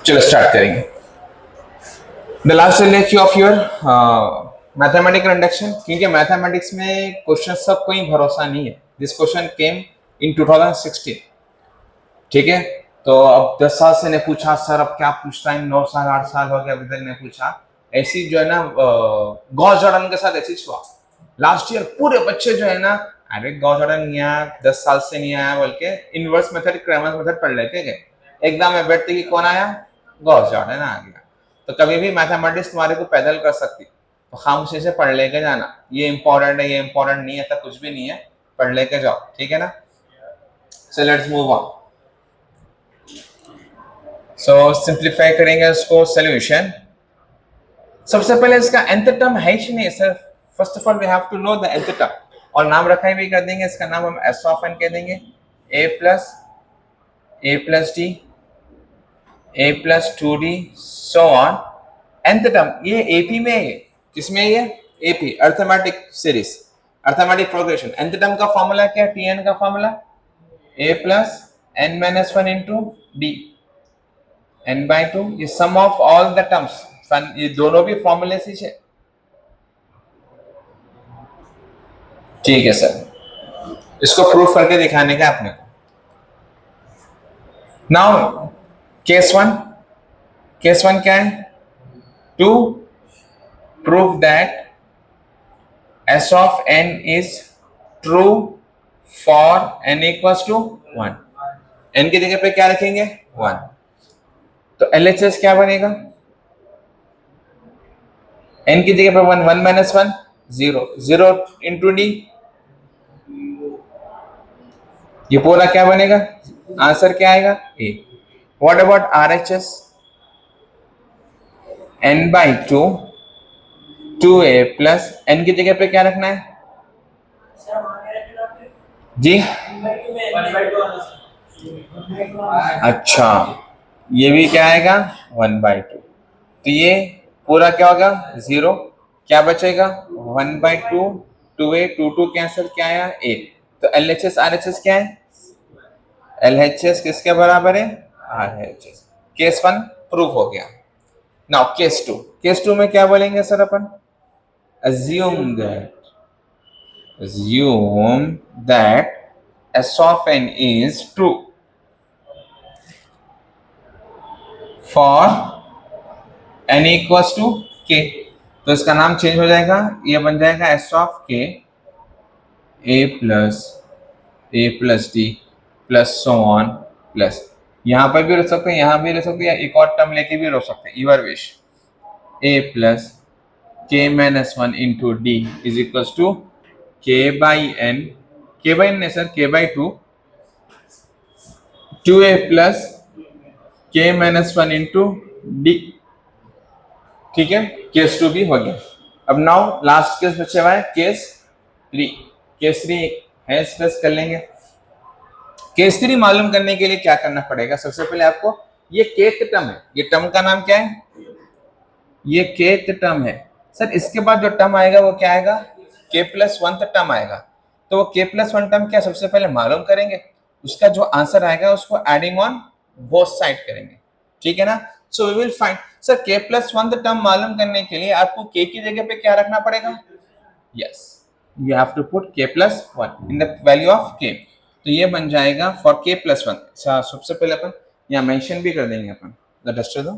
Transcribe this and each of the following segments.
चलो स्टार्ट करेंगे। The last lecture of your mathematical induction, क्योंकि मैथमेटिक्स में क्वेश्चन सब कोई भरोसा नहीं है। दिस क्वेश्चन केम इन 2016, ठीक है। तो अब 10 साल से ने पूछा सर अब क्या पूछता है, 9 साल 8 साल हो गया अभी तक ने पूछा। ऐसी जो है ना गॉस जॉर्डन के साथ ऐसी हुआ लास्ट ईयर। पूरे बच्चे जो है ना, अरे गॉस जॉर्डन नहीं आया, 10 साल से नहीं आया, बल्कि इनवर्स मेथड क्रैमर्स मेथड पढ़ लेते हैं। एग्जाम में बैठते कि कौन आया, गॉस जॉर्डन आ गया। तो कभी भी मैथमेटिक्स तुम्हारे को पैदल कर सकती, तो खामोशी से पढ़ लेके जाना। ये इंपॉर्टेंट है, ये इंपॉर्टेंट नहीं है, ऐसा कुछ भी नहीं है, पढ़ लेके जाओ, ठीक है ना। So let's move on. So simplify करेंगे इसको सोल्यूशन। सबसे पहले इसका nth टर्म है ही नहीं sir. First of all we have to know the nth term, और नाम रखा भी कर देंगे। इसका नाम हम s ऑफ n कह देंगे, a plus d a plus 2d so on. nth term ये AP में है, किसमें ये AP arithmetic series, arithmetic progression. nth term का फॉर्मूला क्या है, Tn का formula a plus n minus 1 into d n by 2। ये सम ऑफ ऑल द टर्म्स, ये दोनों भी फॉर्मूले से है, ठीक है सर। इसको प्रूफ करके दिखाने का अपने को। नाउ केस वन क्या है, to prove that s of n is true for n equals to 1। n की जगह पे क्या रखेंगे, 1। तो LHS क्या बनेगा, n की जगह पे 1, 1 माइनस 1 0, 0 इंटू d, ये पूरा क्या बनेगा, आंसर क्या आएगा a। What about RHS, n by 2 2a plus n की जगह पे क्या रखना है जी, अच्छा ये भी क्या आएगा 1 बाई 2। तो ये पूरा क्या होगा 0, क्या बचेगा 1 बाई 2, 2a 2 2 कैंसिल, क्या आया a। तो LHS RHS क्या है, LHS किसके बराबर है, RHS। केस 1 प्रूव हो गया। नाउ केस 2 में क्या बोलेंगे sir upon, assume that s of n is true for n equals to k। तो इसका नाम चेंज हो जाएगा, ये बन जाएगा s of k a plus d plus so on plus, यहां पर भी रख सकते हैं, यहां भी रख सकते हैं, या एक और टर्म लेके भी रख सकते हैं, your wish. a plus k minus 1 into d is equals to k by n, k by n sir k by 2, 2a plus k minus 1 into d, ठीक है। केस 2 भी हो गया। अब नाउ लास्ट केस बचे हुआ है केस 3। केस 3 है, स्पेस कर लेंगे। केस 3 मालूम करने के लिए क्या करना पड़ेगा, सबसे पहले आपको ये kth टर्म है, ये टर्म का नाम क्या है, ये kth टर्म है सर। इसके बाद जो टर्म आएगा वो क्या आएगा, k प्लस 1 टर्म आएगा। तो वो k प्लस 1 टर्म क्या सबसे पहले मालूम करेंगे, उसका जो आंसर आएगा उसको एडिंग ऑन बोथ साइड करेंगे, ठीक है ना। So we will find sir k plus 1 term मालूम करने के लिए आपको k की जगह पे क्या रखना पड़ेगा, yes you have to put k plus 1 in the value of k। तो ये बन जाएगा फॉर k प्लस 1। अच्छा सबसे पहले अपन यहाँ मेंशन भी कर देंगे अपन, द डस्टर दो।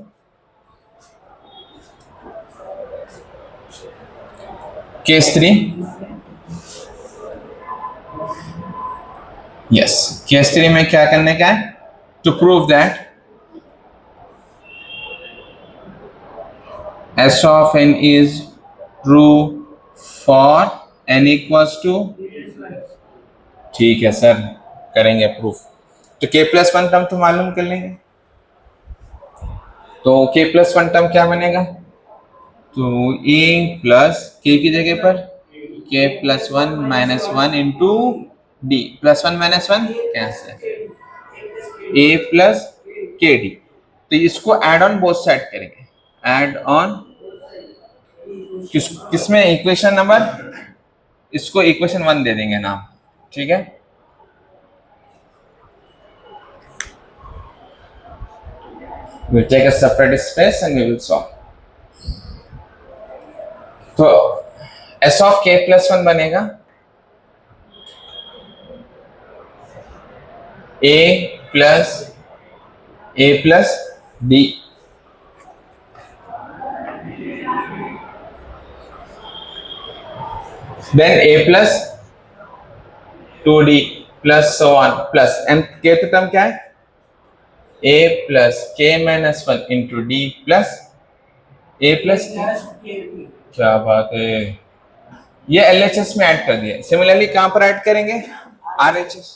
केस 3, यस केस 3 में क्या करने का है, to prove that s of n is true for n equals to, ठीक है सर करेंगे प्रूफ। तो k प्लस 1 टर्म तो मालूम कर लेंगे, तो k प्लस 1 टर्म क्या बनेगा, तो a प्लस k की जगह पर k plus 1 minus 1 into d, plus 1 minus 1 cancel, a plus के डी। तो इसको एड ऑन बोथ साइड करेंगे, एड ऑन किसमें इक्वेशन नंबर, इसको इक्वेशन 1 दे देंगे नाम, ठीक है। we'll take a separate space and we will solve. तो s of k plus 1 बनेगा a plus d, then a plus 2d plus so on plus and kth term क्या है a plus k minus 1 into d plus a plus क्या बात है, ये LHS में add कर दिया. सिमिलरली कहां पर ऐड करेंगे RHS.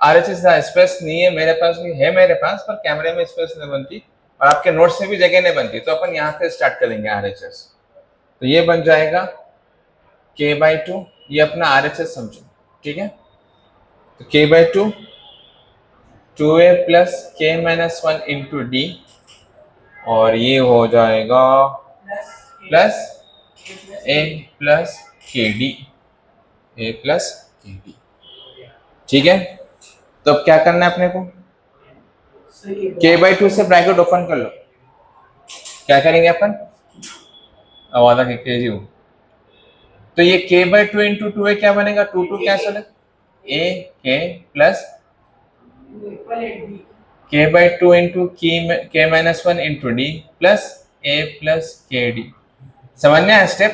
RHS स्पेस नहीं है मेरे पास, भी है मेरे पास पर कैमरे में स्पेस नहीं बनती और आपके नोट्स में भी जगह नहीं बनती, तो अपन यहाँ से स्टार्ट करेंगे RHS. तो ये बन जाएगा k/2, ये अपना RHS समझो, ठीक है. तो k/2 2a plus k minus 1 into d और ये हो जाएगा plus a plus kd, a plus kd, ठीक है. तो अब क्या करना है अपने को, k/2 से ब्रैकेट ओपन कर लो. क्या करेंगे अपन, आवाज़ के जी. तो ये k/2 इंटू 2a क्या बनेगा, 2 कैंसिल है, a k plus k/2 into k minus 1 into d plus a plus kd. समझना है स्टेप.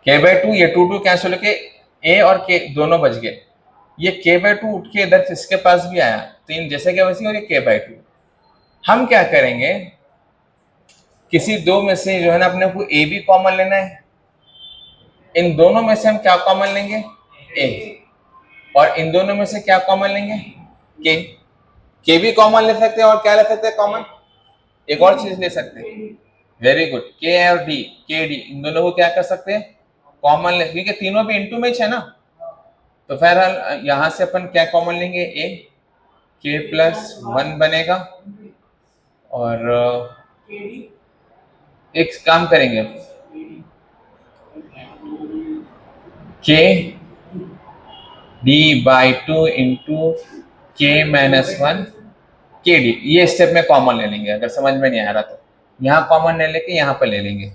k/2 ये 2 कैंसिल होके a और k दोनों बच गए. ये k/2 उठ के इधर इसके पास भी आया, तो इन जैसे क्या वैसे, और ये k/2. हम क्या करेंगे, किसी दो में से जो है ना अपने को a भी कॉमन लेना है. इन दोनों में से हम क्या कॉमन लेंगे, a, और इन दोनों में से क्या कॉमन लेंगे, k भी कॉमन ले सकते हैं. और क्या ले सकते हैं कॉमन, एक और चीज ले सकते हैं. वेरी गुड, k और d, k d इन दोनों को क्या कर सकते हैं, कॉमन ले, क्योंकि तीनों भी इनटू में है ना. तो फिर यहां से अपन क्या कॉमन लेंगे, a k प्लस 1 बनेगा. और एक काम करेंगे, k d/2 into k minus 1 k d. ये स्टेप में कॉमन ले लेंगे, अगर समझ में नहीं आ रहा तो यहाँ कॉमन ले लेके यहाँ पर ले लेंगे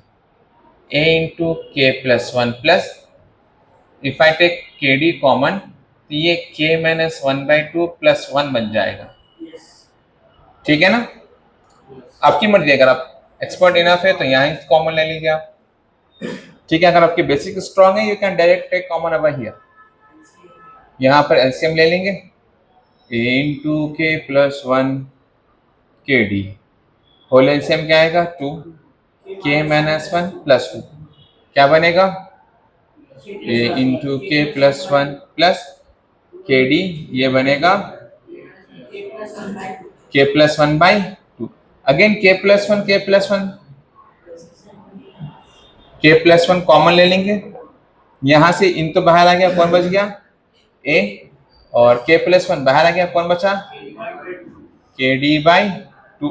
a into k plus 1 plus if I take k d common, तो ये k माइनस 1/2 प्लस 1 बन जाएगा. ठीक है ना. आपकी मर्जी, अगर आप एक्सपर्ट इनफ है तो यहाँ कॉमन ले लीजिए आप. ठीक है, अगर आपकी बेसिक स्ट्रांग है you can direct take common over here. यहाँ पर एलसीएम ले लेंगे, a इंटू k प्लस 1 के डी, होल एलसीएम क्या आएगा 2 k माइनस 1 प्लस 2, क्या बनेगा a into k plus 1 plus के डी, ये बनेगा k plus 1/2. Again k plus 1 k plus 1 k plus 1 common ले लेंगे. यहां से इन तो बाहर आ गया, कौन बच गया a, और k प्लस 1 बाहर आ गया, कौन बचा kd/2.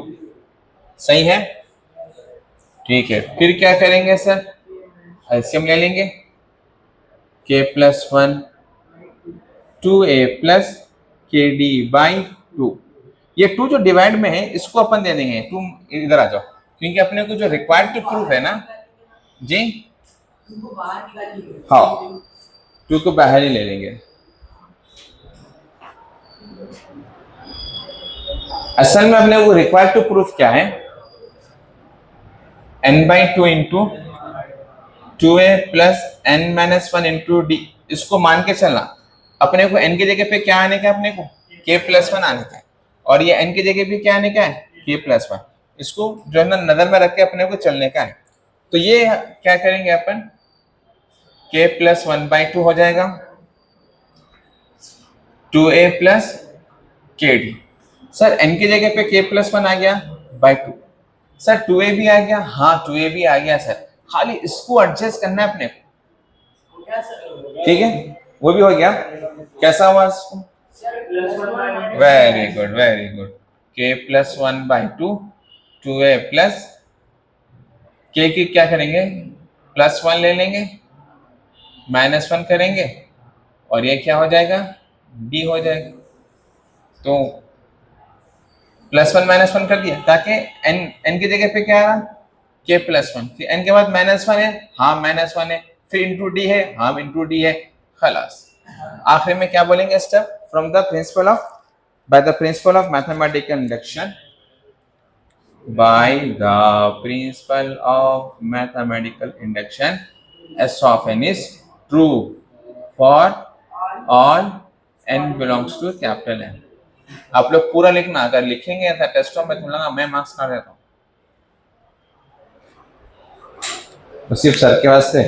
सही है, ठीक है. फिर क्या करेंगे सर, एलसीएम ले लेंगे, k plus 1 2a plus kd/2. ये 2 जो डिवाइड में है इसको अपन दे देंगे, तुम इधर आ जाओ, क्योंकि अपने को जो रिक्वायर्ड टू प्रूफ है ना जी, हाँ 2 को बाहर ही ले लेंगे. असल में अपने को रिक्वायर्ड टू प्रूफ क्या है, n/2 into 2a plus n minus 1 into D. इसको मान के चलना, अपने को n की जगह पे क्या आने का है, अपने को k प्लस 1 आने का है, और ये n की जगह पे क्या आने का है k प्लस 1. इसको जो है ना नजर में रख के अपने को चलने का है. तो ये क्या करेंगे अपन, k प्लस 1/2 हो जाएगा 2a प्लस के डी. सर n की जगह पे k प्लस 1 आ गया बाई 2. सर 2a भी आ गया, हाँ 2a भी आ गया सर, खाली इसको एडजस्ट करना है अपने को. ठीक है, वो भी हो गया. कैसा हुआ इसको, very good very good. k plus 1/2 2a plus k की क्या करेंगे, प्लस 1 ले लेंगे, माइनस 1 करेंगे, और ये क्या हो जाएगा d हो जाएगा. तो +1 -1 कर दिया ताकि n की जगह पे क्या आया k+1, फिर n के बाद -1 है, हाँ -1 है, फिर इंटू डी है, हाँ इंटू डी है, खलास। आखिर में क्या बोलेंगे step, from the principle of by the principle of mathematical induction, by the principle of mathematical induction, s of n is true for all n belongs to capital N। आप लोग पूरा लिखना, अगर लिखेंगे ऐसा टेस्टों में तो लगा मैं मार्क्स कर देता हूँ, तो सिर्फ सर के वास्ते